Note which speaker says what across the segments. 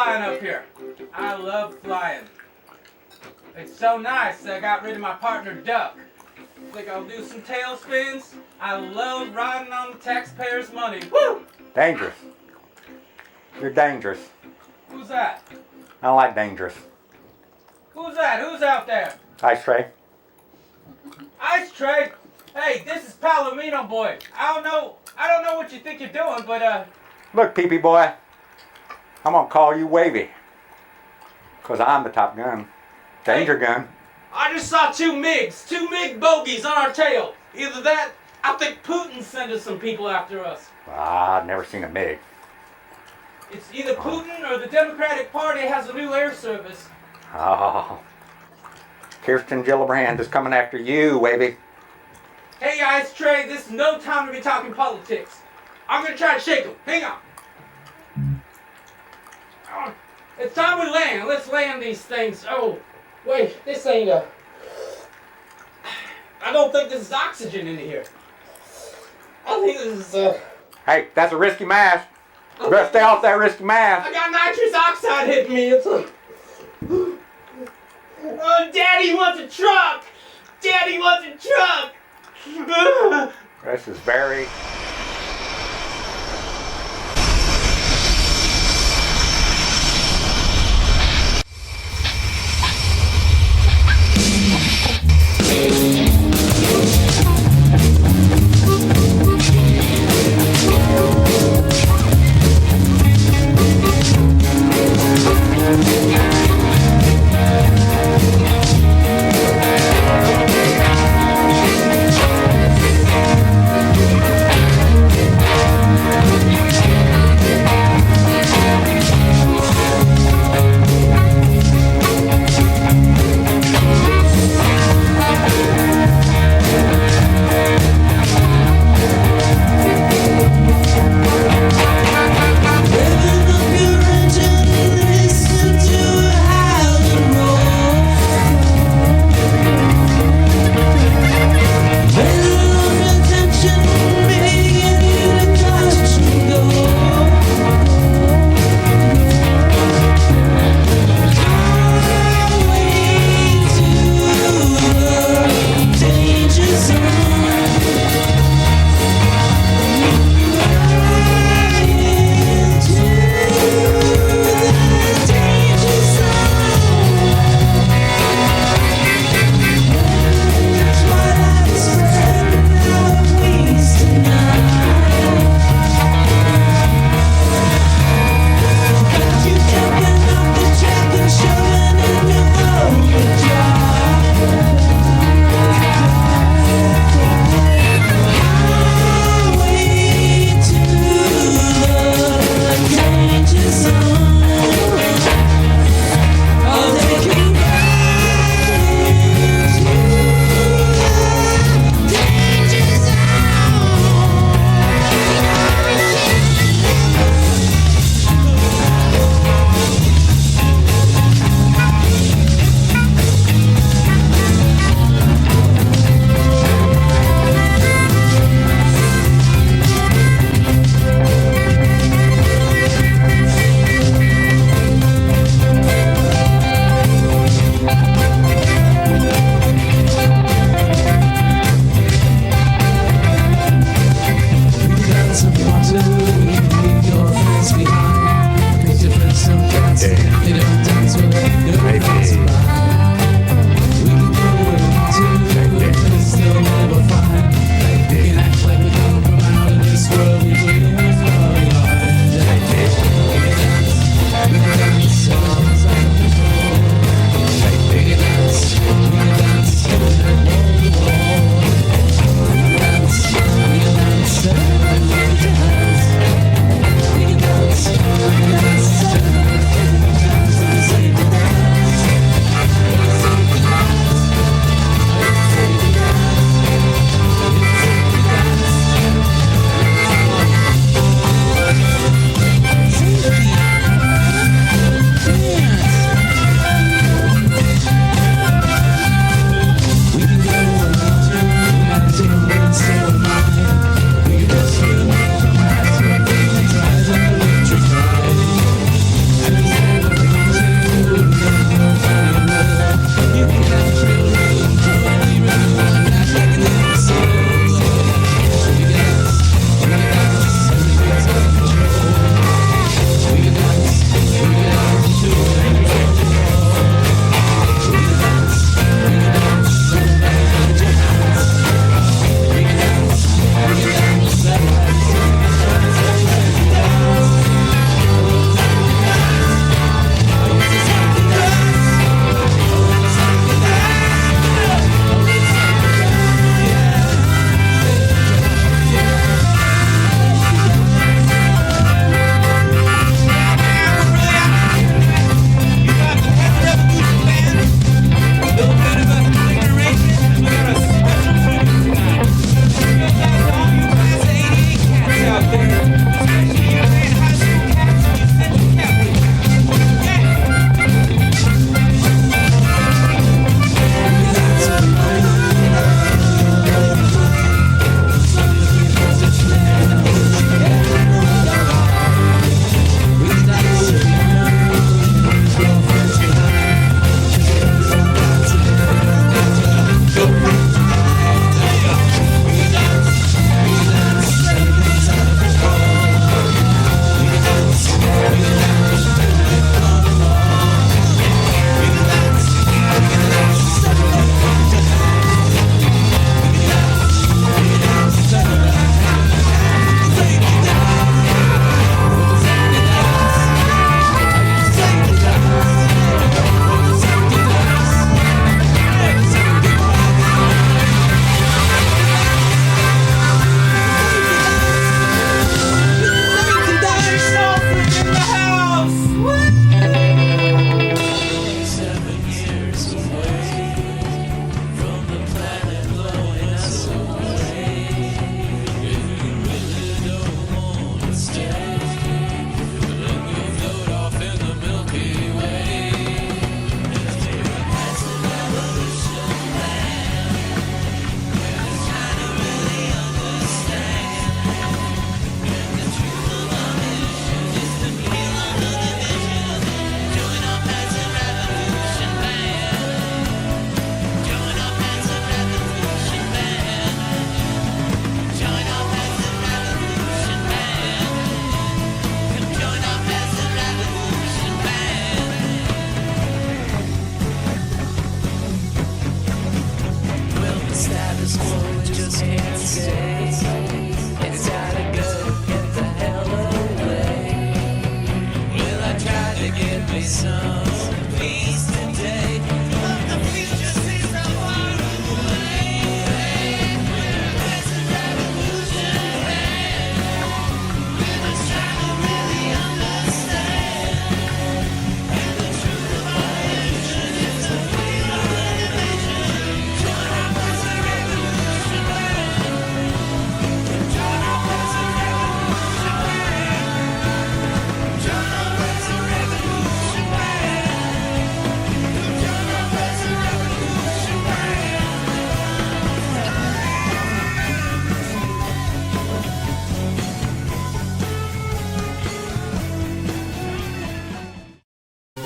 Speaker 1: flying up here. I love flying. It's so nice that I got rid of my partner Duck. Think I'll do some tailspins. I love riding on the taxpayers' money. Woo!
Speaker 2: Dangerous. You're dangerous.
Speaker 1: Who's that?
Speaker 2: I don't like dangerous.
Speaker 1: Who's that? Who's out there?
Speaker 2: Ice tray.
Speaker 1: Ice Tray. Hey, this is Palomino boy. I don't know what you think you're doing, but
Speaker 2: Look, pee-pee boy. I'm gonna call you Wavy. Cause I'm the top gun. Danger gun.
Speaker 1: I just saw two MiG bogeys on our tail. Either that, I think Putin sent us some people after us.
Speaker 2: I've never seen a MiG.
Speaker 1: It's either Putin or the Democratic Party has a new air service.
Speaker 2: Oh. Kirsten Gillibrand is coming after you, Wavy.
Speaker 1: Hey, Ice Tray, this is no time to be talking politics. I'm gonna try to shake him. Hang on. It's time we land. Let's land these things. Oh, wait, this ain't I don't think this is oxygen in here. I think this is
Speaker 2: Hey, that's a risky mask. You better stay off that risky mask.
Speaker 1: I got nitrous oxide hitting me. It's Oh, Daddy wants a truck! Daddy wants a truck!
Speaker 2: This is very...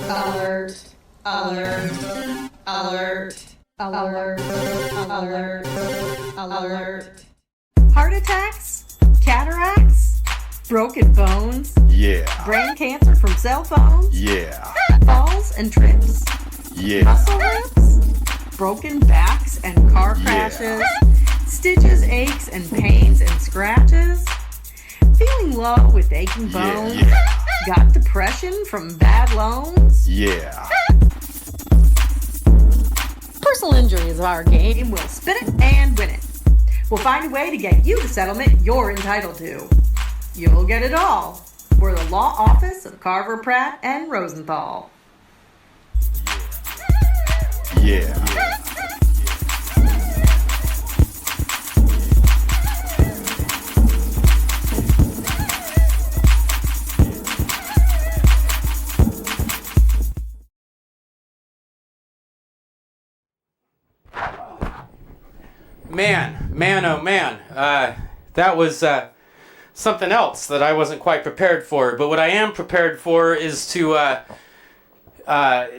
Speaker 3: Alert, alert, alert, alert, alert, alert. Heart attacks, cataracts, broken bones,
Speaker 4: Yeah,
Speaker 3: brain cancer from cell phones,
Speaker 4: yeah,
Speaker 3: falls and trips,
Speaker 4: yeah,
Speaker 3: muscle rips, broken backs and car
Speaker 4: Yeah.
Speaker 3: crashes, stitches, aches and pains and scratches, feeling low with aching
Speaker 4: yeah,
Speaker 3: bones,
Speaker 4: yeah,
Speaker 3: got depression from bad loans.
Speaker 4: yeah.
Speaker 3: Personal injury is our game. We'll spin it and win it. We'll find a way to get you the settlement you're entitled to. You'll get it all. We're the law office of Carver, Pratt, and Rosenthal.
Speaker 4: Yeah.
Speaker 1: Man, oh man. That was something else that I wasn't quite prepared for. But what I am prepared for is to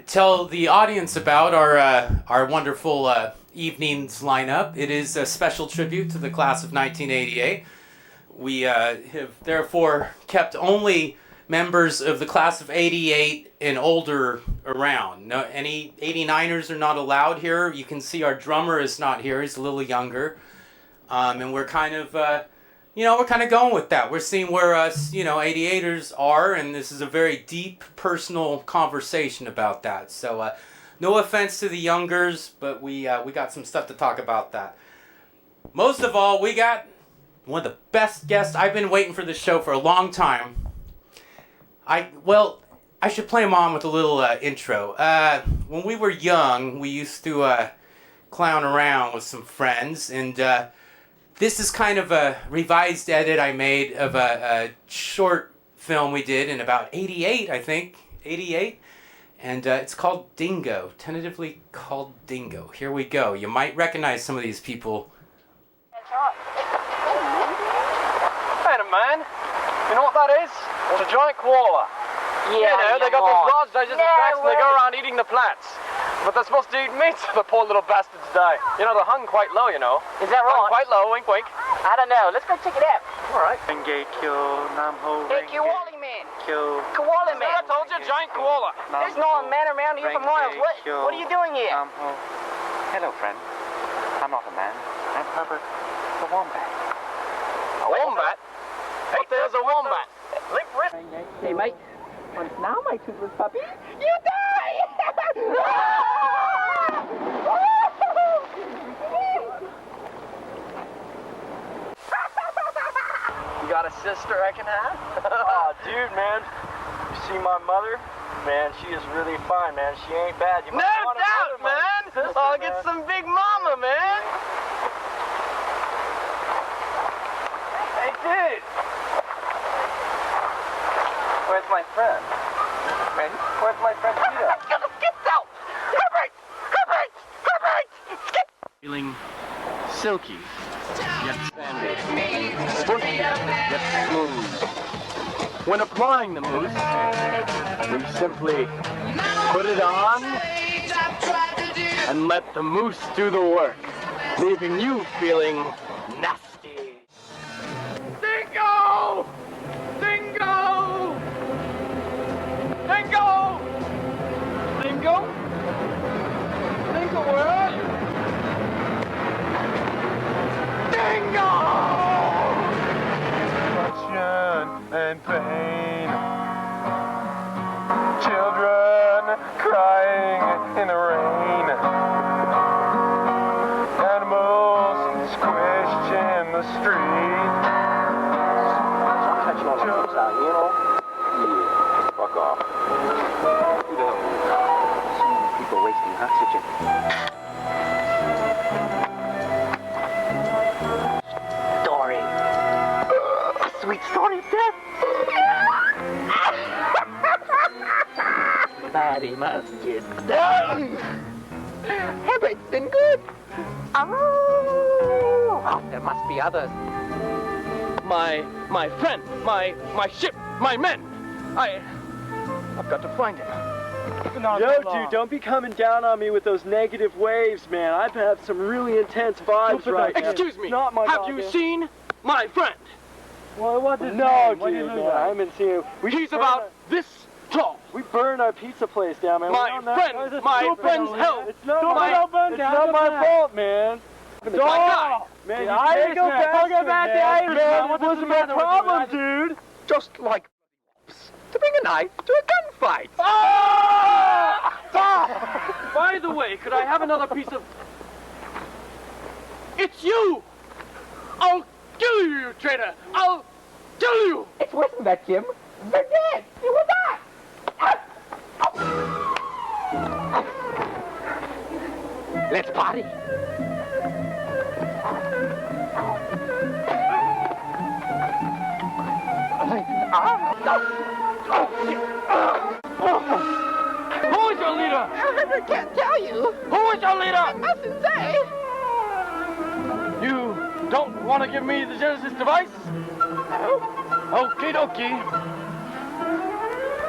Speaker 1: tell the audience about our wonderful evening's lineup. It is a special tribute to the class of 1988. We have therefore kept only members of the class of 88 and older around. No, any 89ers are not allowed here. You can see our drummer is not here. He's a little younger. And we're kind of, we're kind of going with that. We're seeing where us, 88ers are, and this is a very deep, personal conversation about that. So, no offense to the youngers, but we got some stuff to talk about that. Most of all, we got one of the best guests. I've been waiting for this show for a long time. I should play him on with a little intro. When we were young, we used to clown around with some friends, and this is kind of a revised edit I made of a short film we did in about 88, I think, 88, and it's called Dingo, tentatively called Dingo. Here we go. You might recognize some of these people.
Speaker 5: Wait a man, you know what that is? It's a giant koala.
Speaker 6: Yeah,
Speaker 5: they got those large digestive tracts and they go around eating the plants. But they're supposed to eat meat, so the poor little bastards die. They're hung quite low,
Speaker 6: Is that
Speaker 5: Hung
Speaker 6: right?
Speaker 5: quite low, wink wink.
Speaker 6: I don't know. Let's go check it out.
Speaker 5: All right.
Speaker 6: Hey, koala man. Koala man.
Speaker 5: I told you, giant koala.
Speaker 6: There's no man around here for miles. What are you doing here?
Speaker 7: Hello, friend. I'm not a man. I'm Herbert the Wombat.
Speaker 5: A wombat? What the hell's a wombat?
Speaker 6: Hey, mate. Now, my toothless puppy, you die!
Speaker 5: You got a sister I can have? Oh, dude, man. You see my mother? Man, she is really fine, man. She ain't bad. You might
Speaker 6: No
Speaker 5: wanna
Speaker 6: doubt,
Speaker 5: visit my
Speaker 6: man.
Speaker 5: sister,
Speaker 6: I'll
Speaker 5: man.
Speaker 6: get some big mama, man.
Speaker 5: Hey, dude. Where's my friend? Where's my friend Peter?
Speaker 6: Get out! Herbert! Herbert! Herbert!
Speaker 5: Feeling silky, yet sandy. Spongy, yet smooth. When applying the mousse, we simply put it on and let the mousse do the work, leaving you feeling nasty. Dingo! Dingo! Dingo! Dingo? Dingo, where are you? Dingo! Destruction and pain. Children you know? Yeah, fuck off. Who the hell are you?
Speaker 7: So many people wasting oxygen. Story. A sweet story of death. Somebody must get done. Everything's been good. Oh, there must be others.
Speaker 5: My friend, my ship, my men. I've got to find him.
Speaker 8: Yo, dude, don't be coming down on me with those negative waves, man. I've had some really intense vibes right now.
Speaker 5: Excuse me,
Speaker 8: Not my
Speaker 5: have you seen my friend?
Speaker 8: Well, what is no, dude, man, I haven't seen him.
Speaker 5: He's about this tall.
Speaker 8: We burned our pizza place down, man.
Speaker 5: My friend's health.
Speaker 8: It's not my fault, man.
Speaker 5: My guy.
Speaker 8: Man, I go back, man. What wasn't my problem, dude?
Speaker 7: Just like to bring a knife to a gunfight.
Speaker 5: By the way, could I have another piece of... It's you! I'll kill you, you traitor! I'll kill you!
Speaker 7: It's worse than that, Jim. They're dead. You will die. Let's party.
Speaker 5: Who is your leader?
Speaker 7: I can't tell you.
Speaker 5: Who is your leader?
Speaker 7: I mustn't say.
Speaker 5: You don't want to give me the Genesis device?
Speaker 7: No.
Speaker 5: Okie dokie.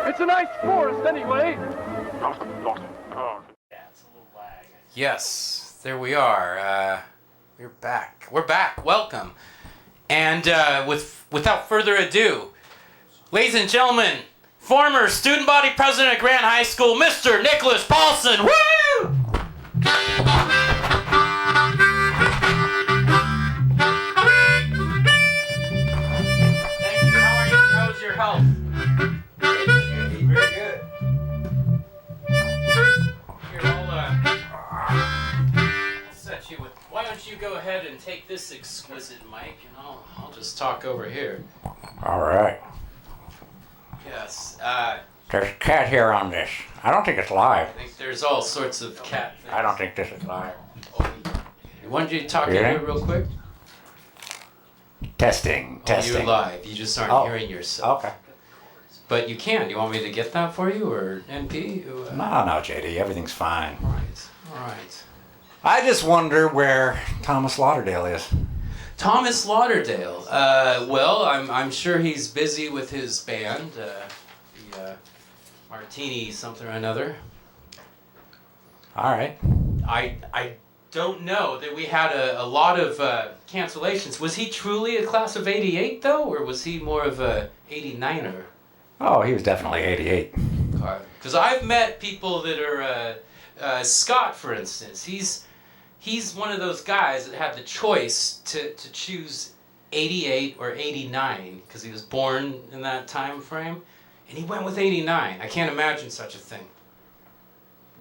Speaker 5: It's a nice forest anyway.
Speaker 1: Yes, there we are. We're back. We're back. Welcome. And without further ado, ladies and gentlemen, former student body president at Grant High School, Mr. Nicholas Paulson. Woo! Thank you. How are you? How's your health? Very good. Here, I'll set you with. Why don't you go ahead and take this exquisite mic, and I'll just talk over here.
Speaker 2: All right.
Speaker 1: Yes.
Speaker 2: There's cat hair on this. I don't think it's live.
Speaker 1: I think there's all sorts of cat things.
Speaker 2: I don't think this is live.
Speaker 1: Why don't you talk in
Speaker 2: Really?
Speaker 1: here real quick?
Speaker 2: Testing.
Speaker 1: You're live. You just aren't hearing yourself.
Speaker 2: Okay.
Speaker 1: But you can. Do you want me to get that for you, or NP?
Speaker 2: No, JD. Everything's fine.
Speaker 1: All right.
Speaker 2: I just wonder where Thomas Lauderdale is.
Speaker 1: Thomas Lauderdale. Well, I'm sure he's busy with his band, the Martini something or another.
Speaker 2: All right.
Speaker 1: I don't know that we had a lot of cancellations. Was he truly a class of '88 though, or was he more of a '89er?
Speaker 2: Oh, he was definitely 88.
Speaker 1: Because I've met people that are Scott, for instance. He's one of those guys that had the choice to choose 88 or 89 because he was born in that time frame, and he went with 89. I can't imagine such a thing.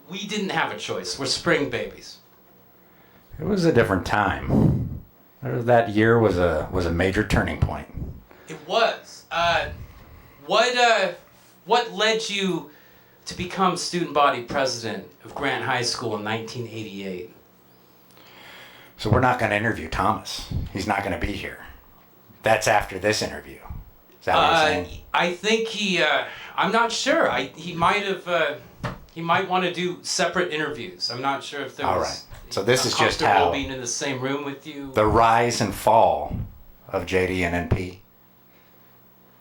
Speaker 1: We didn't have a choice. We're spring babies.
Speaker 2: It was a different time. That year was a major turning point.
Speaker 1: It was. What led you to become student body president of Grant High School in 1988?
Speaker 2: So we're not going to interview Thomas. He's not going to be here. That's after this interview. Is that what you're saying?
Speaker 1: I think I'm not sure. He might want to do separate interviews. I'm not sure if there was...
Speaker 2: All right. So this is just
Speaker 1: comfortable
Speaker 2: how...
Speaker 1: being in the same room with you.
Speaker 2: The rise and fall of JD and NP.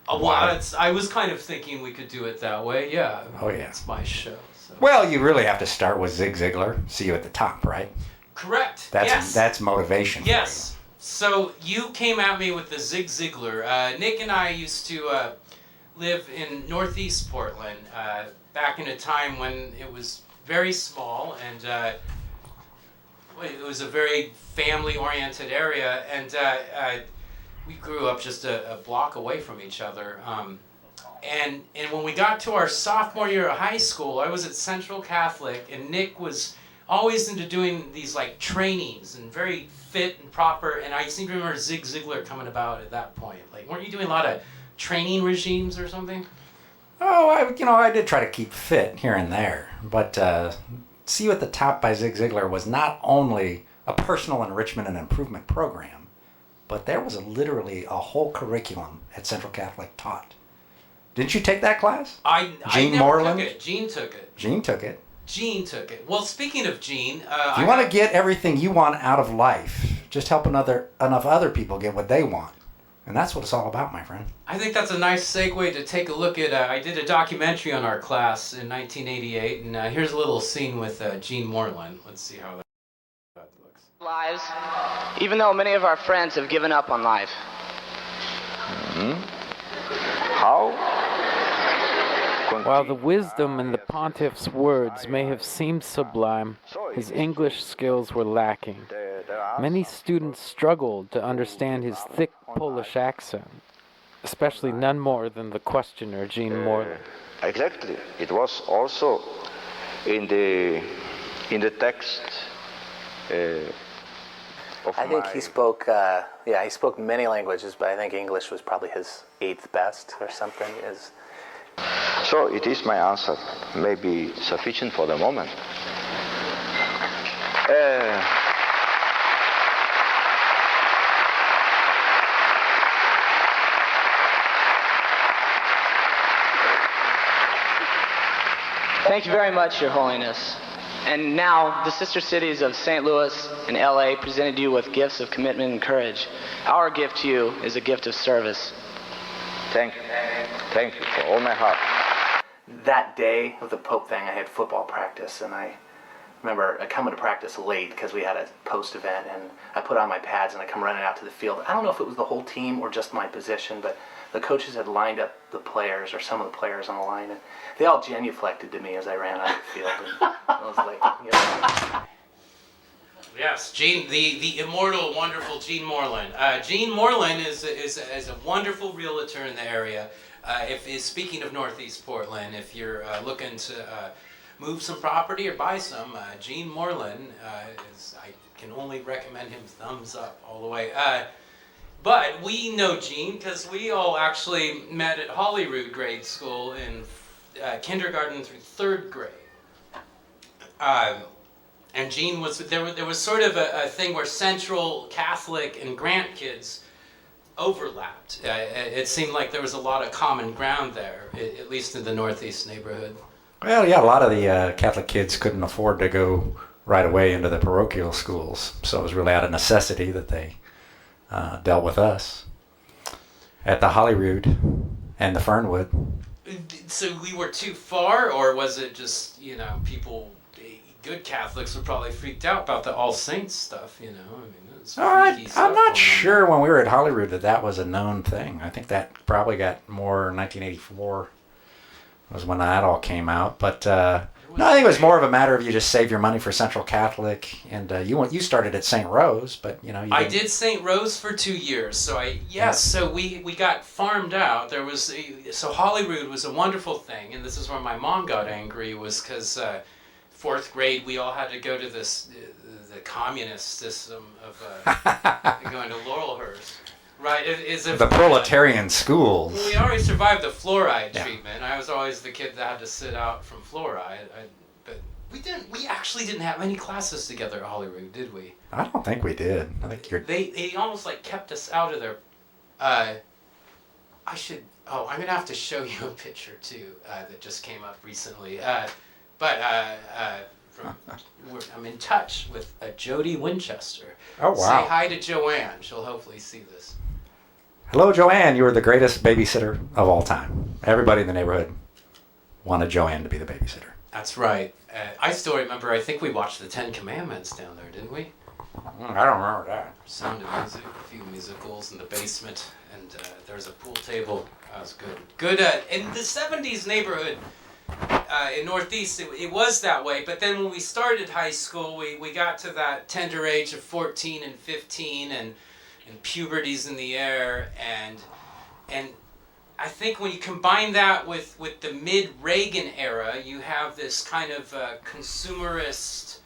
Speaker 1: Well, I was kind of thinking we could do it that way. Yeah.
Speaker 2: Oh, yeah.
Speaker 1: It's my show. So.
Speaker 2: Well, you really have to start with Zig Ziglar. See you at the top, right?
Speaker 1: Correct.
Speaker 2: That's motivation.
Speaker 1: Yes. So you came at me with the Zig Ziglar. Nick and I used to live in Northeast Portland back in a time when it was very small and it was a very family-oriented area, and we grew up just a block away from each other. And when we got to our sophomore year of high school, I was at Central Catholic, and Nick was always into doing these like trainings and very fit and proper. And I seem to remember Zig Ziglar coming about at that point. Like, weren't you doing a lot of training regimes or something?
Speaker 2: Oh, I did try to keep fit here and there, but See You at the Top by Zig Ziglar was not only a personal enrichment and improvement program, but there was literally a whole curriculum at Central Catholic taught. Didn't you take that class?
Speaker 1: I never
Speaker 2: Moreland?
Speaker 1: took it. Gene took it.
Speaker 2: Gene took it.
Speaker 1: Gene took it. Well, speaking of Gene,
Speaker 2: if you want to get everything you want out of life, just help enough other people get what they want. And that's what it's all about, my friend.
Speaker 1: I think that's a nice segue to take a look at. I did a documentary on our class in 1988, and here's a little scene with Gene Moreland. Let's see how that looks.
Speaker 5: Lives, even though many of our friends have given up on life.
Speaker 7: How?
Speaker 9: While the wisdom in the pontiff's words may have seemed sublime, his English skills were lacking. Many students struggled to understand his thick Polish accent, especially none more than the questioner, Gene Moreland.
Speaker 7: Exactly. It was also in the text of
Speaker 10: I think he spoke, he spoke many languages, but I think English was probably his 8th best or something.
Speaker 7: So it is my answer, maybe sufficient for the moment.
Speaker 5: Thank you very much, Your Holiness. And now, the sister cities of St. Louis and LA presented you with gifts of commitment and courage. Our gift to you is a gift of service.
Speaker 7: Thank you. Thank you for all my heart.
Speaker 10: That day of the Pope thing, I had football practice, and I remember coming to practice late because we had a post event, and I put on my pads and I come running out to the field. I don't know if it was the whole team or just my position, but the coaches had lined up the players, or some of the players on the line, and they all genuflected to me as I ran out of the field. And I was like,
Speaker 1: Yes, Gene, the immortal, wonderful Gene Moreland. Gene Moreland is a wonderful realtor in the area. Speaking of Northeast Portland, if you're looking to move some property or buy some, Gene Moreland I can only recommend him thumbs up all the way. But we know Gene because we all actually met at Holyrood grade school in kindergarten through 3rd grade. And Gene there was sort of a thing where Central Catholic and Grant kids overlapped. It seemed like there was a lot of common ground there, at least in the Northeast neighborhood.
Speaker 2: Well, yeah, a lot of the Catholic kids couldn't afford to go right away into the parochial schools, so it was really out of necessity that they dealt with us at the Holyrood and the Fernwood.
Speaker 1: So we were too far, or was it just, people, good Catholics were probably freaked out about the All Saints stuff, I mean, it's freaky stuff.
Speaker 2: I'm not sure when we were at Holyrood that was a known thing. I think that probably got more in 1984 was when that all came out, but no, I think it was more of a matter of you just save your money for Central Catholic, and you started at St. Rose, but
Speaker 1: I did St. Rose for 2 years, so so we got farmed out. So Holyrood was a wonderful thing, and this is where my mom got angry, was because 4th grade we all had to go to the communist system of going to Laurelhurst. Right,
Speaker 2: the proletarian schools.
Speaker 1: Well, we already survived the fluoride treatment. I was always the kid that had to sit out from fluoride. But we actually didn't have any classes together at Holyrood, did we?
Speaker 2: I don't think we did. I think
Speaker 1: They almost kept us out of their. I'm gonna have to show you a picture too that just came up recently. I'm in touch with Jody Winchester.
Speaker 2: Oh wow!
Speaker 1: Say hi to Joanne. She'll hopefully see this.
Speaker 2: Hello, Joanne. You were the greatest babysitter of all time. Everybody in the neighborhood wanted Joanne to be the babysitter.
Speaker 1: That's right. I still remember, I think we watched the 10 Commandments down there, didn't we?
Speaker 2: I don't remember that.
Speaker 1: Sound of Music, a few musicals in the basement, and there's a pool table. That was good. Good. In the 70s neighborhood in Northeast, it was that way, but then when we started high school, we got to that tender age of 14 and 15, and puberty's in the air, and I think when you combine that with the mid-Reagan era, you have this kind of consumerist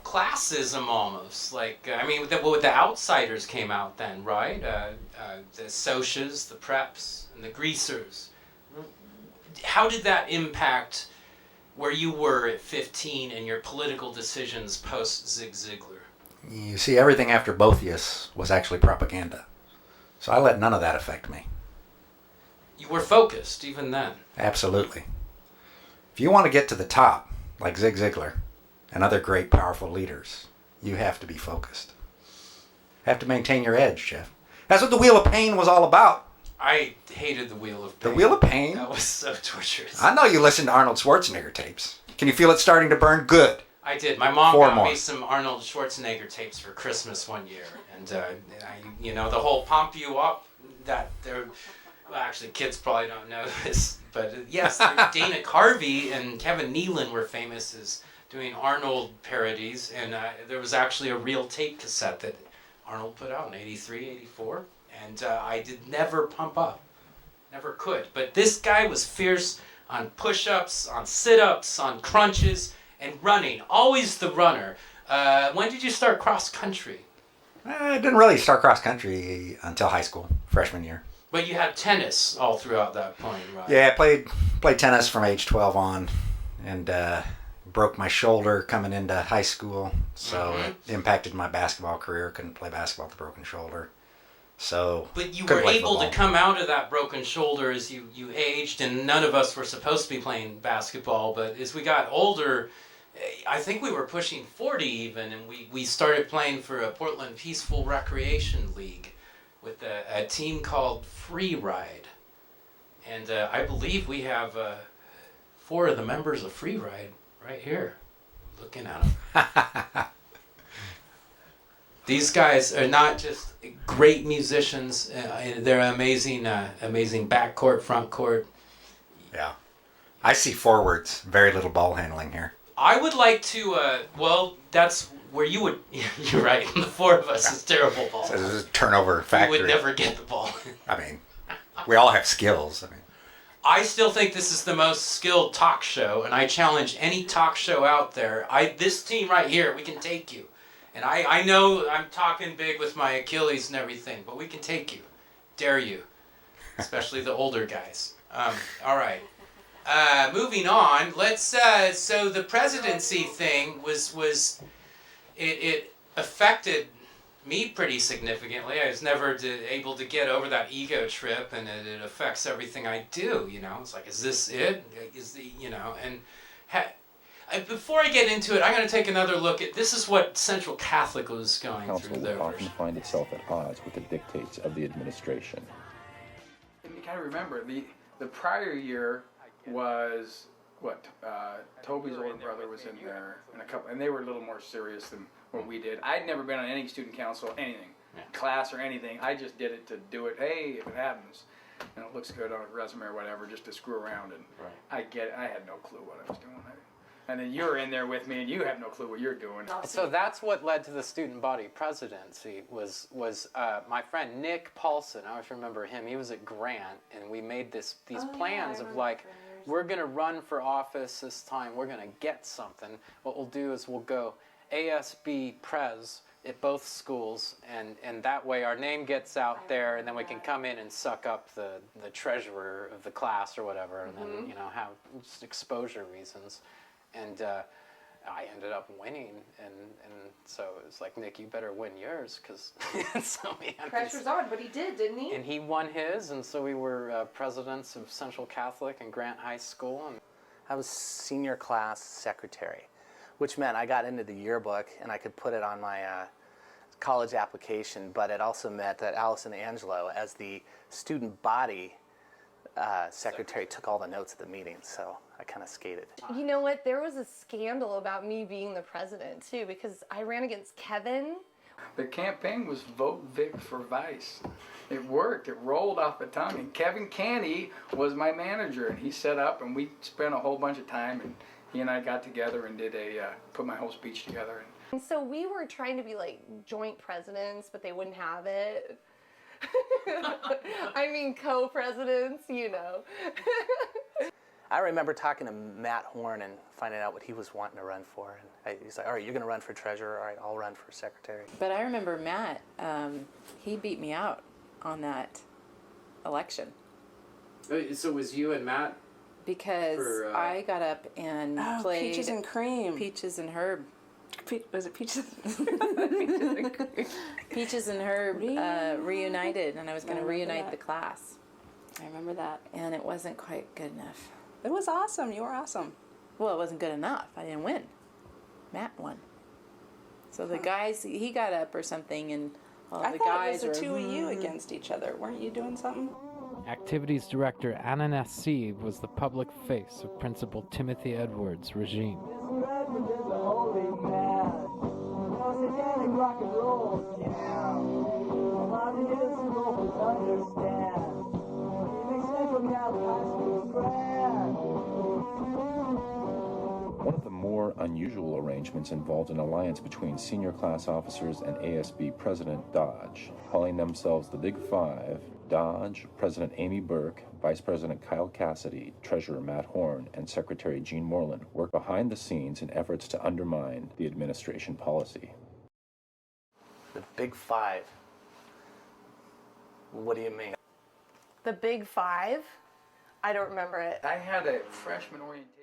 Speaker 2: classism almost. Like, I mean, the outsiders came out then, right? The socias, the preps, and the greasers. How did that impact where you were at 15 and your political decisions post Zig Ziglar?
Speaker 11: You see, everything after Boethius was actually propaganda. So I let none of that affect me.
Speaker 2: You were focused even then.
Speaker 11: Absolutely. If you want to get to the top, like Zig Ziglar and other great, powerful leaders, you have to be focused. Have to maintain your edge, Jeff. That's what the Wheel of Pain was all about.
Speaker 2: I hated the Wheel of Pain.
Speaker 11: The Wheel of Pain?
Speaker 2: That was so torturous.
Speaker 11: I know you listened to Arnold Schwarzenegger tapes. Can you feel it starting to burn? Good.
Speaker 2: I did. My mom got me some Arnold Schwarzenegger tapes for Christmas one year. And, the whole pump you up, that there... Well, actually, kids probably don't know this. But, yes, Dana Carvey and Kevin Nealon were famous as doing Arnold parodies. And there was actually a real tape cassette that Arnold put out in 83, 84. And I did never pump up. Never could. But this guy was fierce on push-ups, on sit-ups, on crunches, and running. Always the runner. When did you start cross-country?
Speaker 11: I didn't really start cross-country until high school, freshman year.
Speaker 2: But you had tennis all throughout that point, right?
Speaker 11: Yeah, I played tennis from age 12 on, and broke my shoulder coming into high school, so it impacted my basketball career. Couldn't play basketball with a broken shoulder. So,
Speaker 2: but you were able to come out of that broken shoulder as you aged, and none of us were supposed to be playing basketball, but as we got older, I think we were pushing 40 even, and we started playing for a Portland Peaceful Recreation League with a team called Free Ride. And I believe we have 4 of the members of Free Ride right here, looking at them. These guys are not just great musicians. They're amazing, amazing backcourt, front court.
Speaker 11: Yeah. I see forwards. Very little ball handling here.
Speaker 2: I would like to, that's where you would, you're right, the 4 of us is terrible ball.
Speaker 11: So this is a turnover factory.
Speaker 2: You would never get the ball.
Speaker 11: I mean, we all have skills.
Speaker 2: I still think this is the most skilled talk show, and I challenge any talk show out there. This team right here, we can take you. And I know I'm talking big with my Achilles and everything, but we can take you. Dare you. Especially the older guys. All right. Moving on. Let's, so the presidency thing was it affected me pretty significantly. I was never able to get over that ego trip, and it affects everything I do, It's like, is this it? Before I get into it, I'm going to take another look at, this is what Central Catholic was going through there.
Speaker 12: The council will often find itself at odds with the dictates of the administration.
Speaker 13: And you kind of remember, the prior year was, Toby's older brother was in there, and they were a little more serious than what we did. I'd never been on any student council, anything, class or anything. I just did it to do it, hey, if it happens, and it looks good on a resume or whatever, just to screw around. And I had no clue what I was doing. And then you're in there with me, and you have no clue what you're doing.
Speaker 9: So that's what led to the student body presidency was my friend Nick Paulson. I always remember him. He was at Grant, and we made these plans of like, we're going to run for office this time. We're going to get something. What we'll do is we'll go ASB Pres at both schools, and that way our name gets out there, and then we can come in and suck up the treasurer of the class or whatever, and then have just exposure reasons. And I ended up winning, and so it was like, Nick, you better win yours, because so
Speaker 14: pressure's on, but he did, didn't he?
Speaker 9: And he won his, and so we were presidents of Central Catholic and Grant High School. And
Speaker 10: I was senior class secretary, which meant I got into the yearbook and I could put it on my college application, but it also meant that Allison Angelo, as the student body secretary, took all the notes at the meetings, so I kind of skated.
Speaker 14: You know what? There was a scandal about me being the president, too, because I ran against Kevin.
Speaker 13: The campaign was Vote Vic for Vice. It worked. It rolled off the tongue. And Kevin Canty was my manager, and he set up, and we spent a whole bunch of time, and he and I got together and did put my whole speech together.
Speaker 14: And so we were trying to be like joint presidents, but they wouldn't have it. I mean, co-presidents,
Speaker 10: I remember talking to Matt Horn and finding out what he was wanting to run for. And he's like, all right, you're going to run for treasurer. All right, I'll run for secretary.
Speaker 15: But I remember Matt, he beat me out on that election.
Speaker 9: So it was you and Matt?
Speaker 15: Because I got up and played
Speaker 16: Peaches and Cream.
Speaker 15: Peaches and Herb.
Speaker 16: Was it Peaches?
Speaker 15: Peaches and Herb reunited, and I was going to reunite the class.
Speaker 16: I remember that.
Speaker 15: And it wasn't quite good enough.
Speaker 16: It was awesome. You were awesome.
Speaker 15: Well, it wasn't good enough. I didn't win. Matt won. So the guys, he got up or something, and all the guys
Speaker 16: it was the
Speaker 15: were,
Speaker 16: two of you against each other. Weren't you doing something?
Speaker 9: Activities Director Anna Nassib was the public face of Principal Timothy Edwards' regime.
Speaker 12: One of the more unusual arrangements involved an alliance between senior class officers and ASB President Dodge. Calling themselves the Big Five, Dodge, President Amy Burke, Vice President Kyle Cassidy, Treasurer Matt Horn, and Secretary Gene Moreland worked behind the scenes in efforts to undermine the administration policy.
Speaker 10: The Big Five? What do you mean?
Speaker 14: The Big Five? I don't remember it.
Speaker 13: I had a freshman orientation.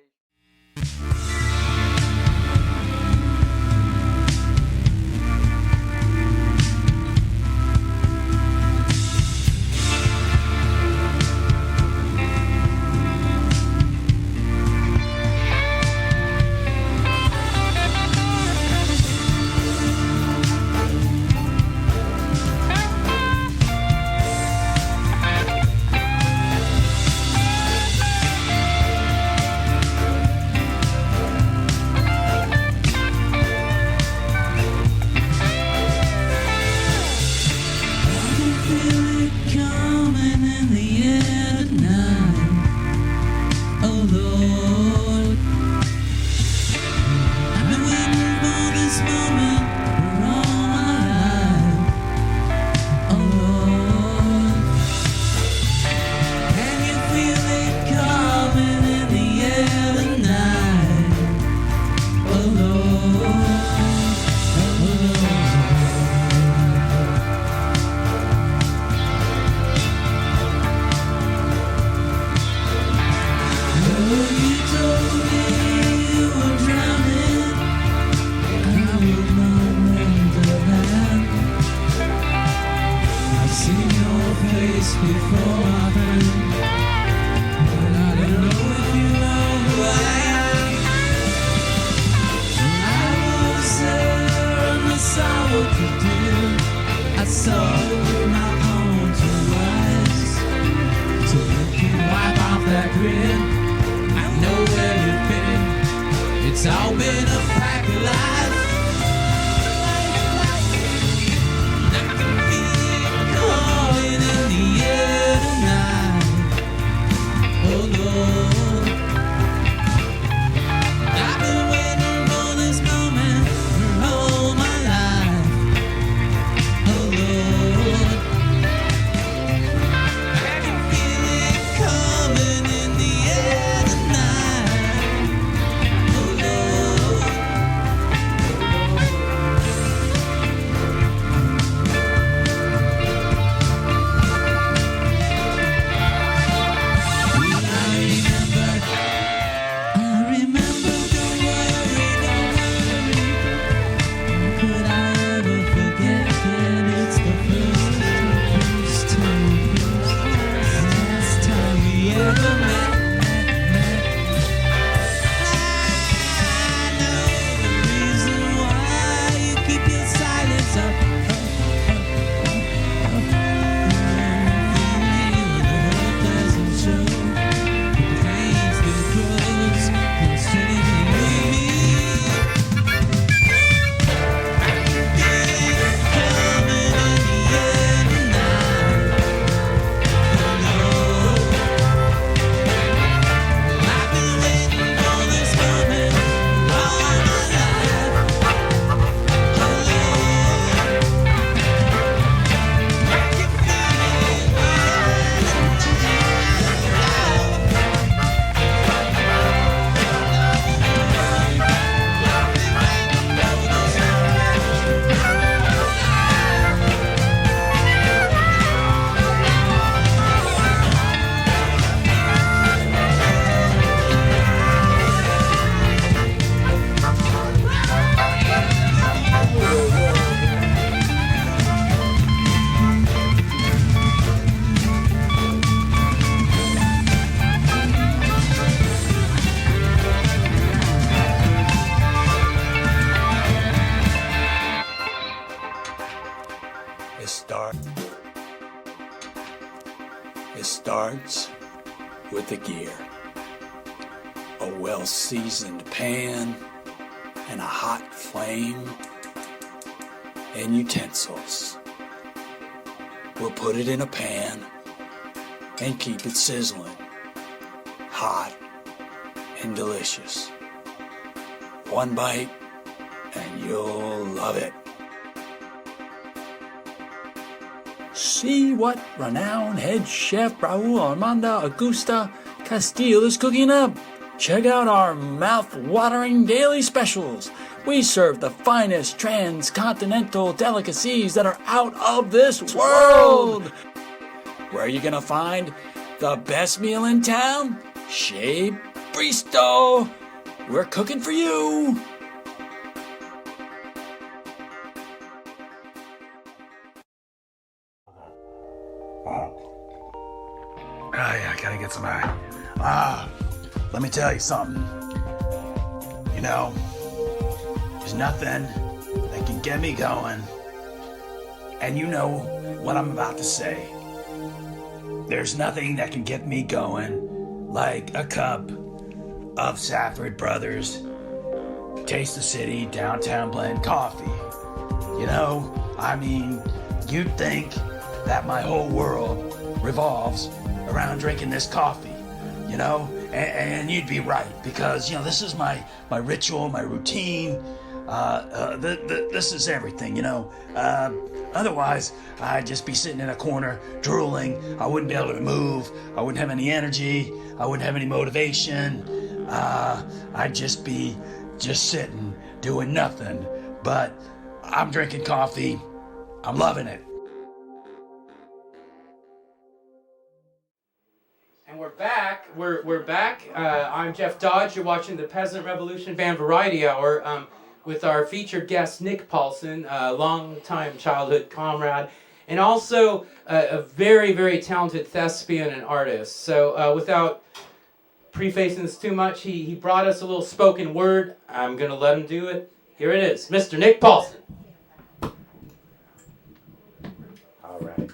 Speaker 17: with the gear. A well-seasoned pan and a hot flame and utensils. We'll put it in a pan and keep it sizzling, hot and delicious. One bite and you'll love it. See what renowned head chef Raul Armando Augusta Castile is cooking up. Check out our mouth-watering daily specials. We serve the finest transcontinental delicacies that are out of this world. Where are you gonna find the best meal in town? Chez Bristo. We're cooking for you.
Speaker 18: I gotta get some let me tell you something. You know, there's nothing that can get me going. And you know what I'm about to say. There's nothing that can get me going like a cup of Safford Brothers Taste the City Downtown Blend coffee. You know, I mean, you'd think that my whole world revolves around drinking this coffee, you know, and you'd be right, because, you know, this is my ritual, my routine. This is everything, you know. Otherwise, I'd just be sitting in a corner drooling. I wouldn't be able to move. I wouldn't have any energy. I wouldn't have any motivation. I'd just be sitting doing nothing. But I'm drinking coffee. I'm loving it.
Speaker 1: And we're back. We're back. I'm Jeff Dodge. You're watching the Peasant Revolution Band Variety Hour with our featured guest, Nick Paulson, a long-time childhood comrade, and also a very, very talented thespian and artist. So without prefacing this too much, he brought us a little spoken word. I'm going to let him do it. Here it is, Mr. Nick Paulson.
Speaker 11: All right.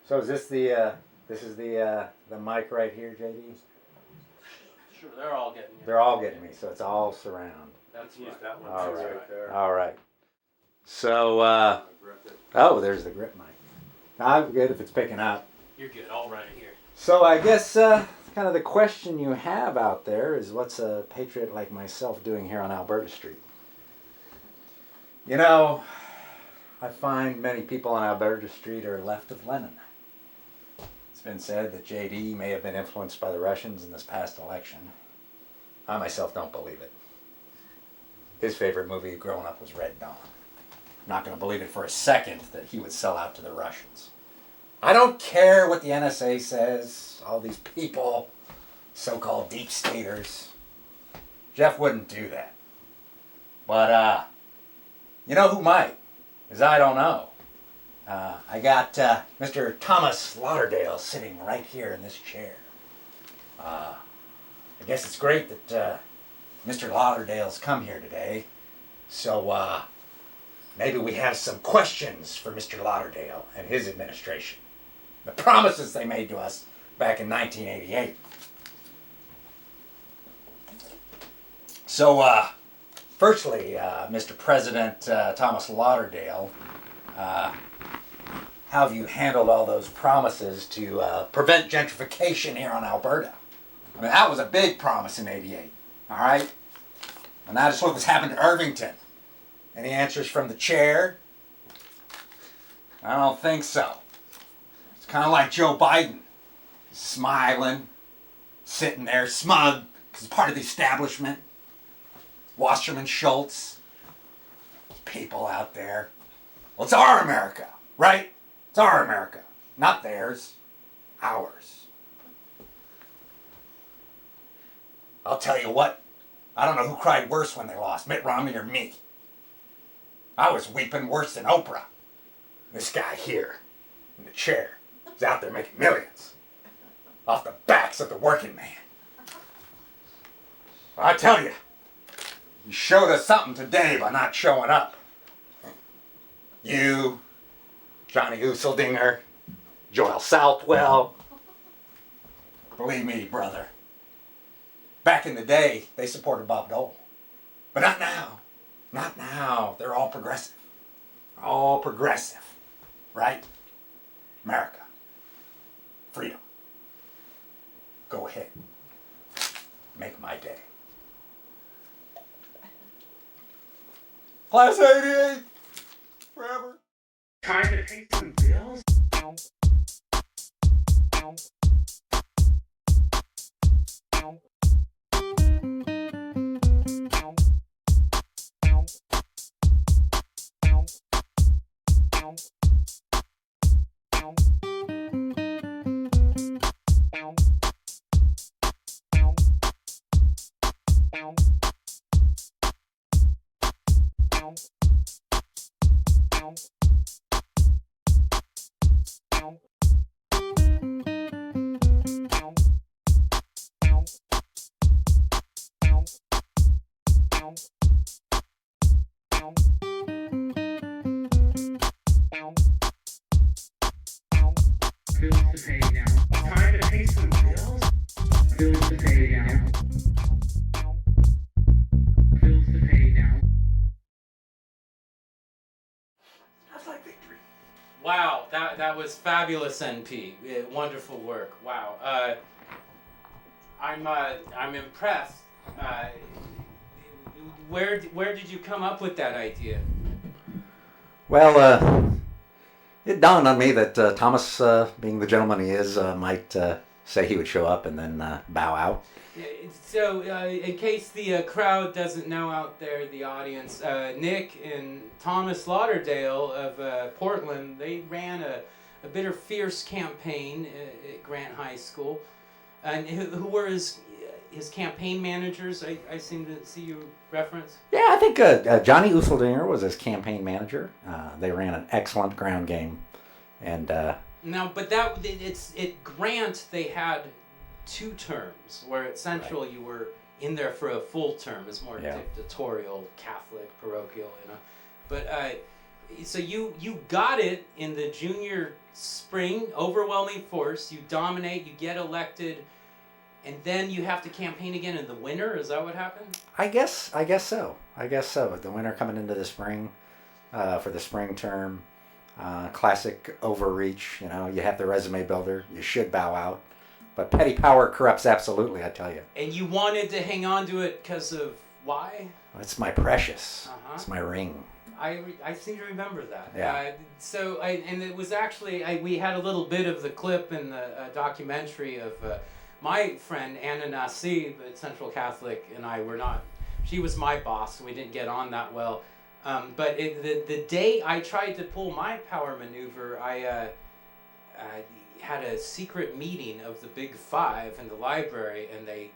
Speaker 11: So is this the mic right here, JD?
Speaker 1: Sure, they're all getting you.
Speaker 11: They're all getting me, so it's all surround.
Speaker 1: That's that one.
Speaker 11: All right.
Speaker 1: Right there.
Speaker 11: All right. So, oh, there's the grip mic. I'm good if it's picking up.
Speaker 1: You're good. All right here.
Speaker 11: So I guess kind of the question you have out there is, what's a patriot like myself doing here on Alberta Street? You know, I find many people on Alberta Street are left of Lenin. It's been said that JD may have been influenced by the Russians in this past election. I myself don't believe it. His favorite movie growing up was Red Dawn. I'm not going to believe it for a second that he would sell out to the Russians. I don't care what the NSA says, all these people, so-called deep staters. Jeff wouldn't do that. But, you know who might? Because I don't know. I got Mr. Thomas Lauderdale sitting right here in this chair. I guess it's great that Mr. Lauderdale's come here today. So maybe we have some questions for Mr. Lauderdale and his administration. The promises they made to us back in 1988. So, firstly, Mr. President Thomas Lauderdale, how have you handled all those promises to prevent gentrification here on Alberta? I mean, that was a big promise in '88, all right? And now just look what's happened to Irvington. Any answers from the chair? I don't think so. It's kind of like Joe Biden, smiling, sitting there smug, because he's part of the establishment. Wasserman Schultz, people out there. Well, it's our America, right? It's our America, not theirs, ours. I'll tell you what, I don't know who cried worse when they lost, Mitt Romney or me. I was weeping worse than Oprah. This guy here, in the chair, is out there making millions off the backs of the working man. I tell you, you showed us something today by not showing up. You, Johnny Useldinger, Joel Southwell, Believe me, brother. Back in the day, they supported Bob Dole. But not now. Not now. They're all progressive. All progressive. Right? America. Freedom. Go ahead. Make my day. Class 88! Forever.
Speaker 1: Time to pay some bills? Bills to pay now. Time to pay some bills? Bills to pay now. Bills to pay now.
Speaker 11: That's like victory.
Speaker 1: Wow, that was fabulous, NP. Wonderful work. Wow. I'm impressed. Where did you come up with that idea?
Speaker 2: Well, it dawned on me that Thomas, being the gentleman he is, might say he would show up and then bow out.
Speaker 1: So, in case the crowd doesn't know out there, the audience, Nick and Thomas Lauderdale of Portland, they ran a bitter, fierce campaign at Grant High School. And who were his campaign managers? I seem to see you reference.
Speaker 2: Yeah, I think Johnny Useldinger was his campaign manager. They ran an excellent ground game, and
Speaker 1: now, but it's at Grant they had 2 terms, where at Central you were in there for a full term. It's more dictatorial, Catholic, parochial, you know. But so you got it in the junior spring, overwhelming force. You dominate, you get elected. And then you have to campaign again in the winter? Is that what happened?
Speaker 2: I guess so. The winter coming into the spring, for the spring term, classic overreach. You know, you have the resume builder. You should bow out, but petty power corrupts absolutely. I tell you.
Speaker 1: And you wanted to hang on to it because of why?
Speaker 2: It's my precious. It's my ring.
Speaker 1: I seem to remember that.
Speaker 2: Yeah.
Speaker 1: And it was actually we had a little bit of the clip in the documentary of. My friend Anna Nassib at Central Catholic and I were not, she was my boss and we didn't get on that well. But the day I tried to pull my power maneuver, I had a secret meeting of the Big Five in the library and they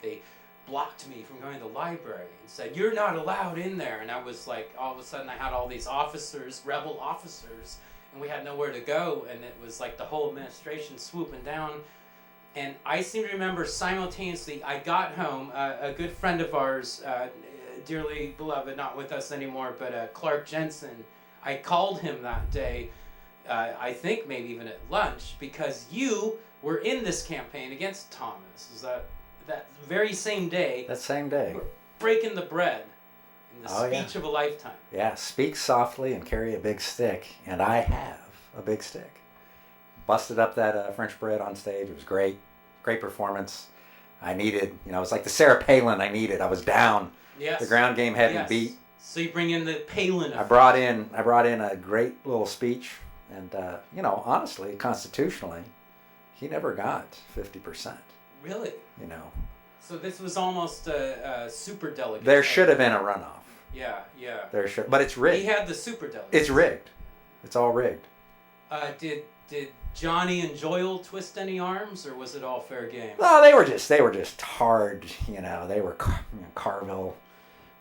Speaker 1: blocked me from going to the library and said, "You're not allowed in there." And I was like, all of a sudden I had all these officers, rebel officers, and we had nowhere to go. And it was like the whole administration swooping down. And I seem to remember simultaneously, I got home, a good friend of ours, dearly beloved, not with us anymore, but Clark Jensen, I called him that day, I think maybe even at lunch, because you were in this campaign against Thomas. Is that very same day?
Speaker 2: That same day.
Speaker 1: Breaking the bread in the speech of a lifetime.
Speaker 2: Yeah, speak softly and carry a big stick, and I have a big stick. Busted up that French bread on stage. It was great. Great performance. I needed, it was like the Sarah Palin I needed. I was down.
Speaker 1: Yes.
Speaker 2: The ground game had me beat.
Speaker 1: So you bring in the Palin effect.
Speaker 2: I brought in a great little speech. And, honestly, constitutionally, he never got 50%.
Speaker 1: Really? So this was almost a super delegate.
Speaker 2: There should have been a runoff.
Speaker 1: Yeah.
Speaker 2: But it's rigged.
Speaker 1: He had the super delegate.
Speaker 2: It's rigged. It's all rigged.
Speaker 1: Did Johnny and Joel twist any arms, or was it all fair game?
Speaker 2: No, they were just hard. They were Carville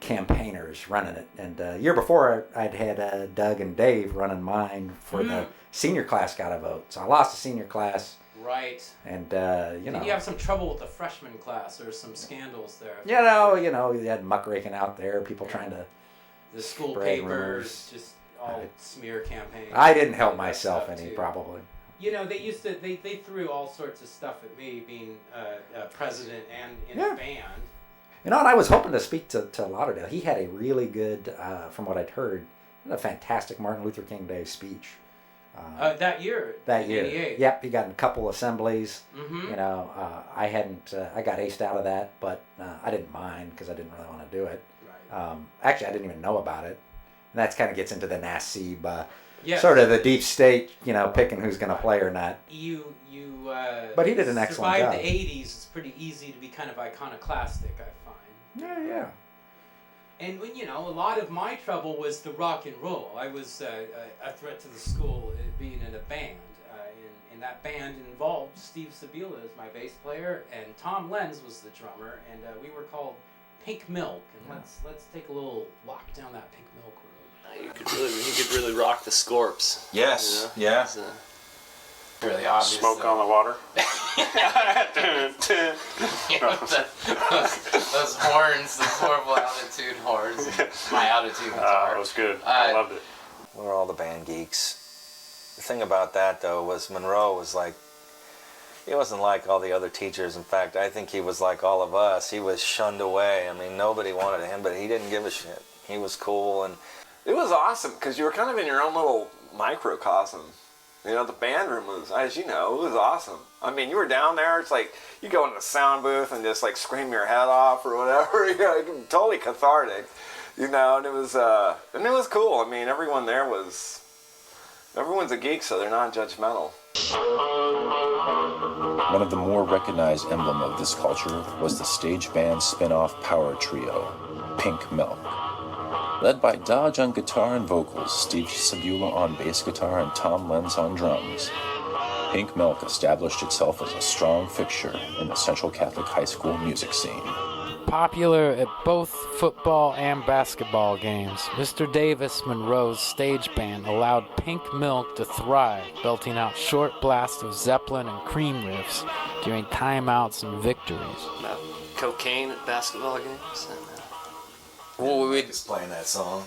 Speaker 2: campaigners running it. And year before, I'd had Doug and Dave running mine for the senior class got a vote. So I lost the senior class.
Speaker 1: Right.
Speaker 2: And
Speaker 1: Did you have some trouble with the freshman class, or some scandals there?
Speaker 2: You had muckraking out there, people trying to
Speaker 1: the school
Speaker 2: spread
Speaker 1: papers,
Speaker 2: rumors.
Speaker 1: Just all smear campaigns.
Speaker 2: I didn't help myself any, probably.
Speaker 1: You know, they threw all sorts of stuff at me being president and in
Speaker 2: Yeah.
Speaker 1: a band.
Speaker 2: You know, and I was hoping to speak to Lauderdale. He had a really good, from what I'd heard, a fantastic Martin Luther King Day speech.
Speaker 1: That year.
Speaker 2: That year.
Speaker 1: 88.
Speaker 2: Yep, he got in a couple assemblies.
Speaker 1: Mhm.
Speaker 2: You know, I got aced out of that, but I didn't mind because I didn't really want to do it.
Speaker 1: Right.
Speaker 2: Actually, I didn't even know about it. And that kind of gets into the Nasib,
Speaker 1: Yes.
Speaker 2: sort of the deep state, you know, picking who's going to play or not.
Speaker 1: But
Speaker 2: he did an excellent
Speaker 1: survived
Speaker 2: job.
Speaker 1: the 80s. It's pretty easy to be kind of iconoclastic, I find.
Speaker 2: Yeah.
Speaker 1: And when, you know, a lot of my trouble was the rock and roll. I was a threat to the school being in a band. And that band involved Steve Sabila as my bass player, and Tom Lenz was the drummer, and we were called Pink Milk. And let's take a little walk down that Pink Milk road.
Speaker 19: He could really rock the Scorps.
Speaker 4: Yes.
Speaker 19: You know?
Speaker 4: Yeah.
Speaker 19: It's, really obvious.
Speaker 20: Smoke on the water.
Speaker 19: those horns, those horrible altitude horns. My altitude guitar.
Speaker 20: That was good. I loved it.
Speaker 21: We were all the band geeks. The thing about that, though, was Monroe was like, he wasn't like all the other teachers. In fact, I think he was like all of us. He was shunned away. I mean, nobody wanted him, but he didn't give a shit. He was cool, and
Speaker 22: it was awesome because you were kind of in your own little microcosm. You know, the band room was, as you know, it was awesome. I mean, you were down there, it's like, you go in the sound booth and just like scream your head off or whatever, you know, totally cathartic, you know, and it was cool. I mean, everyone there everyone's a geek, so they're not judgmental.
Speaker 12: One of the more recognized emblem of this culture was the stage band spin-off power trio, Pink Milk. Led by Dodge on guitar and vocals, Steve Sabula on bass guitar, and Tom Lenz on drums, Pink Milk established itself as a strong fixture in the Central Catholic high school music scene.
Speaker 9: Popular at both football and basketball games, Mr. Davis Monroe's stage band allowed Pink Milk to thrive, belting out short blasts of Zeppelin and Cream riffs during timeouts and victories.
Speaker 19: About cocaine at basketball games.
Speaker 21: well, we was playing that song.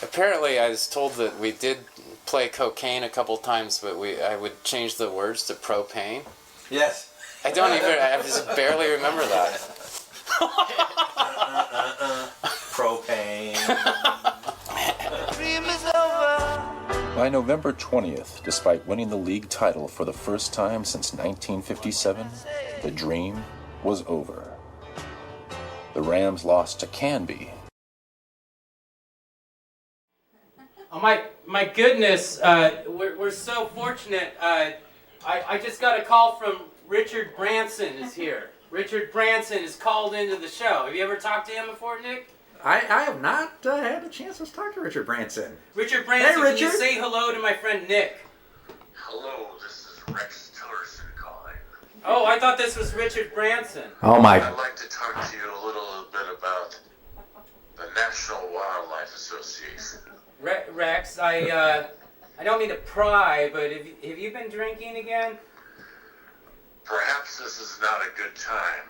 Speaker 19: Apparently, I was told that we did play cocaine a couple times, but I would change the words to propane.
Speaker 21: Yes.
Speaker 19: I just barely remember that.
Speaker 21: Propane.
Speaker 12: By November 20th, despite winning the league title for the first time since 1957, the dream was over. The Rams lost to Canby.
Speaker 1: Oh my goodness, we're so fortunate. I just got a call from Richard Branson is here. Richard Branson is called into the show. Have you ever talked to him before, Nick?
Speaker 2: I have not had a chance to talk to Richard Branson.
Speaker 1: Richard Branson,
Speaker 2: Hey, Richard.
Speaker 1: Can you say hello to my friend Nick?
Speaker 23: Hello, this is Rex Tillerson calling.
Speaker 1: Oh, I thought this was Richard Branson.
Speaker 2: Oh my.
Speaker 23: I'd like to talk to you a little bit about the National Wildlife Association.
Speaker 1: Rex, I don't mean to pry, but have you been drinking again?
Speaker 23: Perhaps this is not a good time.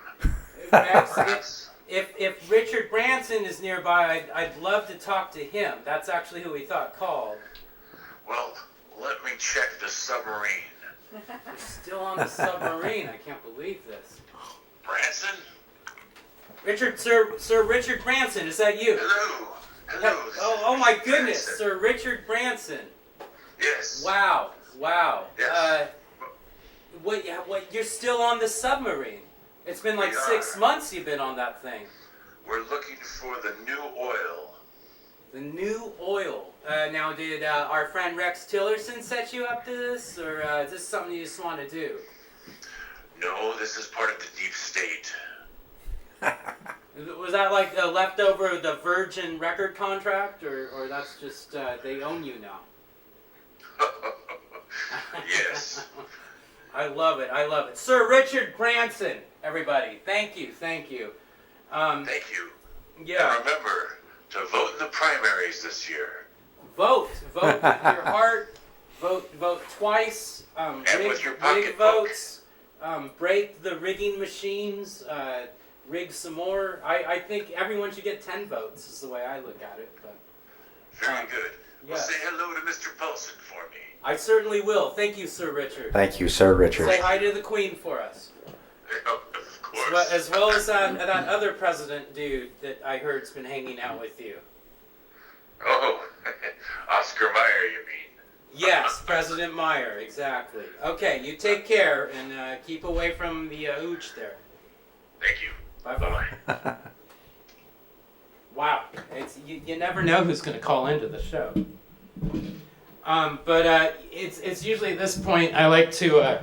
Speaker 1: Rex, if Richard Branson is nearby, I'd love to talk to him. That's actually who we thought called.
Speaker 23: Well, let me check the submarine.
Speaker 1: We're still on the submarine. I can't believe this.
Speaker 23: Branson?
Speaker 1: Sir Richard Branson, is that you?
Speaker 23: Hello. Hello.
Speaker 1: Oh my goodness, Sir Richard Branson.
Speaker 23: Yes.
Speaker 1: Wow.
Speaker 23: Yes.
Speaker 1: What? You're still on the submarine? It's been like 6 months you've been on that thing.
Speaker 23: We're looking for the new oil.
Speaker 1: The new oil. Now, did our friend Rex Tillerson set you up to this, or is this something you just want to do?
Speaker 23: No, this is part of the deep state.
Speaker 1: Was that like the leftover of the Virgin record contract, or that's just they own you now?
Speaker 23: Yes.
Speaker 1: I love it. Sir Richard Branson, everybody. Thank you.
Speaker 23: Thank you.
Speaker 1: Yeah.
Speaker 23: And remember to vote in the primaries this year.
Speaker 1: Vote with your heart. Vote twice.
Speaker 23: And
Speaker 1: Rig,
Speaker 23: with your
Speaker 1: rig
Speaker 23: pocketbook.
Speaker 1: votes. Break the rigging machines. Rig some more. I think everyone should get 10 votes. Is the way I look at it. But
Speaker 23: Very good. Well, say hello to Mr. Paulson for me.
Speaker 1: I certainly will. Thank you, Sir Richard.
Speaker 11: Thank you, Sir Richard.
Speaker 1: Say hi to the Queen for us.
Speaker 23: Of course.
Speaker 1: As well as that other president dude that I heard's been hanging out with you.
Speaker 23: Oh, Oscar Mayer, you mean?
Speaker 1: Yes, President Meyer, exactly. Okay, you take care and keep away from the hooch there.
Speaker 23: Thank you.
Speaker 1: Bye-bye. Wow, you never know who's going to call into the show. But it's usually at this point I like to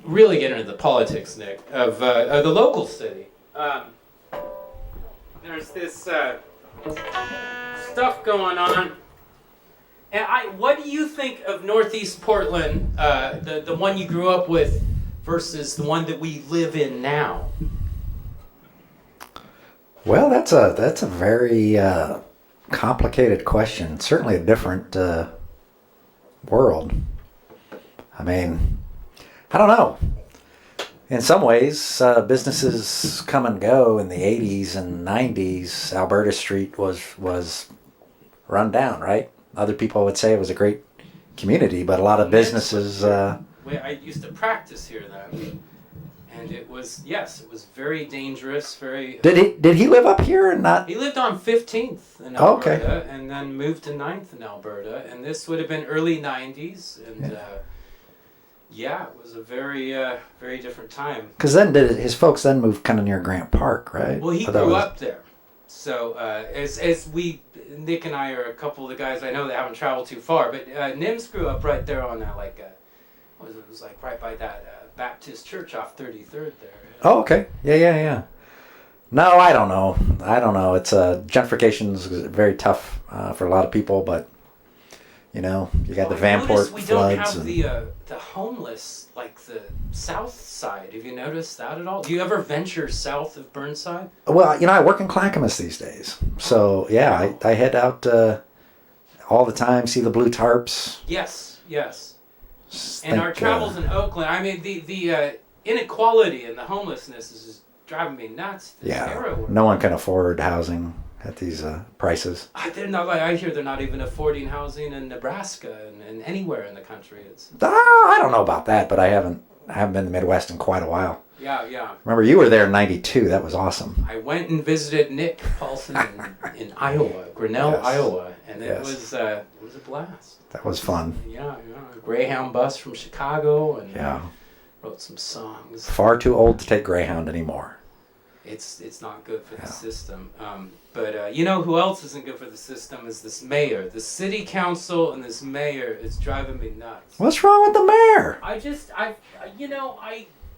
Speaker 1: really get into the politics, Nick, of the local city. There's this stuff going on. And what do you think of Northeast Portland, the one you grew up with, versus the one that we live in now?
Speaker 11: Well, that's a very complicated question. Certainly a different world. I mean, I don't know. In some ways, businesses come and go. In the 80s and 90s, Alberta Street was run down, right? Other people would say it was a great community, but a lot of businesses...
Speaker 1: I used to practice here then. And it was very dangerous, very...
Speaker 11: Did he live up here and not...
Speaker 1: He lived on 15th in Alberta, and then moved to 9th in Alberta, and this would have been early 90s, and it was a very, very different time.
Speaker 11: Because then his folks then moved kind of near Grant Park, right?
Speaker 1: Well, he grew up there. So as Nick and I are a couple of the guys I know that haven't traveled too far, but Nims grew up right there on it was like right by that Baptist church off 33rd there.
Speaker 11: Oh, okay. Yeah. No, I don't know. It's gentrification is very tough for a lot of people, but you got the Vanport floods.
Speaker 1: We don't have the homeless like the south side. Have you noticed that at all? Do you ever venture south of Burnside?
Speaker 11: Well, I work in Clackamas these days, so yeah, I head out all the time. See the blue tarps.
Speaker 1: Yes. And our travels in Oakland, I mean, the inequality and the homelessness is just driving me nuts.
Speaker 11: No one can afford housing at these prices.
Speaker 1: I hear they're not even affording housing in Nebraska and anywhere in the country.
Speaker 11: I don't know about that, but I haven't been in the Midwest in quite a while.
Speaker 1: Yeah.
Speaker 11: Remember, you were there in '92. That was awesome.
Speaker 1: I went and visited Nick Paulson in Iowa, Grinnell, Iowa, and it was a blast.
Speaker 11: That was fun.
Speaker 1: Yeah. Greyhound bus from Chicago, and wrote some songs.
Speaker 11: Far too old to take Greyhound anymore.
Speaker 1: It's not good for the system. But you know who else isn't good for the system is this mayor. The city council and this mayor is driving me nuts.
Speaker 11: What's wrong with the mayor?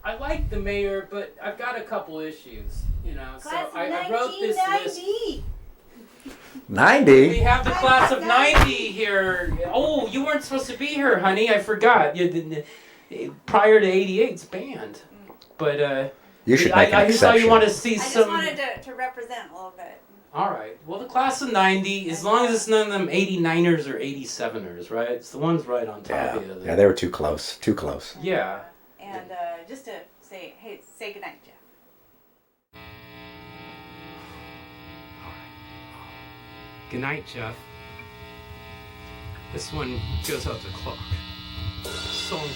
Speaker 1: I like the mayor, but I've got a couple issues. So I wrote this list.
Speaker 11: 90?
Speaker 1: We have the class of 90 here. Oh, you weren't supposed to be here, honey. I forgot. Prior to 88's banned. But
Speaker 11: you should make an
Speaker 1: I
Speaker 11: exception.
Speaker 1: saw you want to see some...
Speaker 3: I just wanted to represent a little bit.
Speaker 1: All right. Well, the class of 90, as long as it's none of them 89ers or 87ers, right? It's the ones right on top of you.
Speaker 11: Yeah, they were too close. Too close.
Speaker 1: Yeah.
Speaker 3: And just to say goodnight, Jeff.
Speaker 1: Good night, Jeff. This one goes out the clock. Song.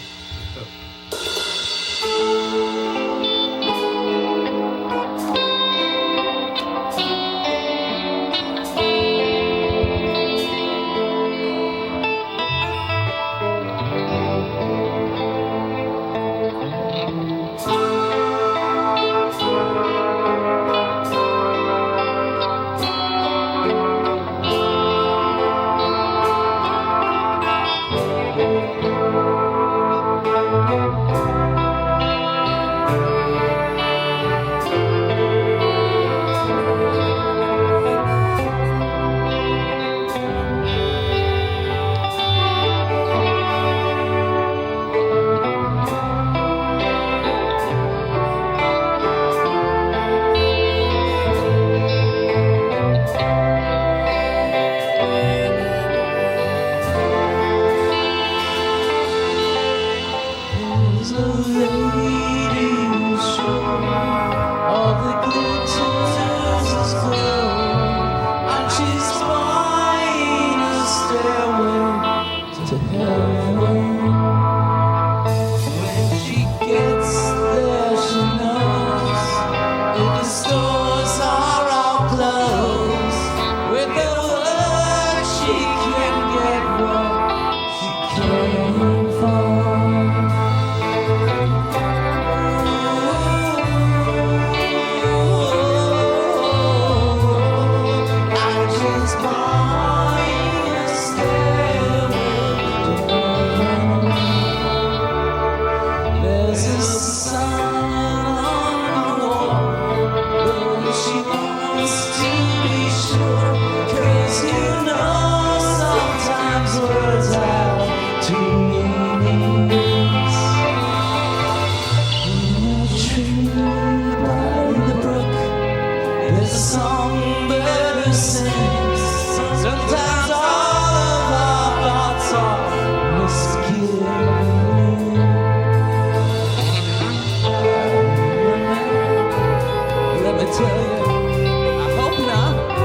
Speaker 17: tell you, I hope not.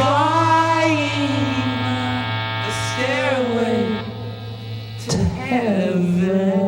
Speaker 5: flying the stairway to heaven.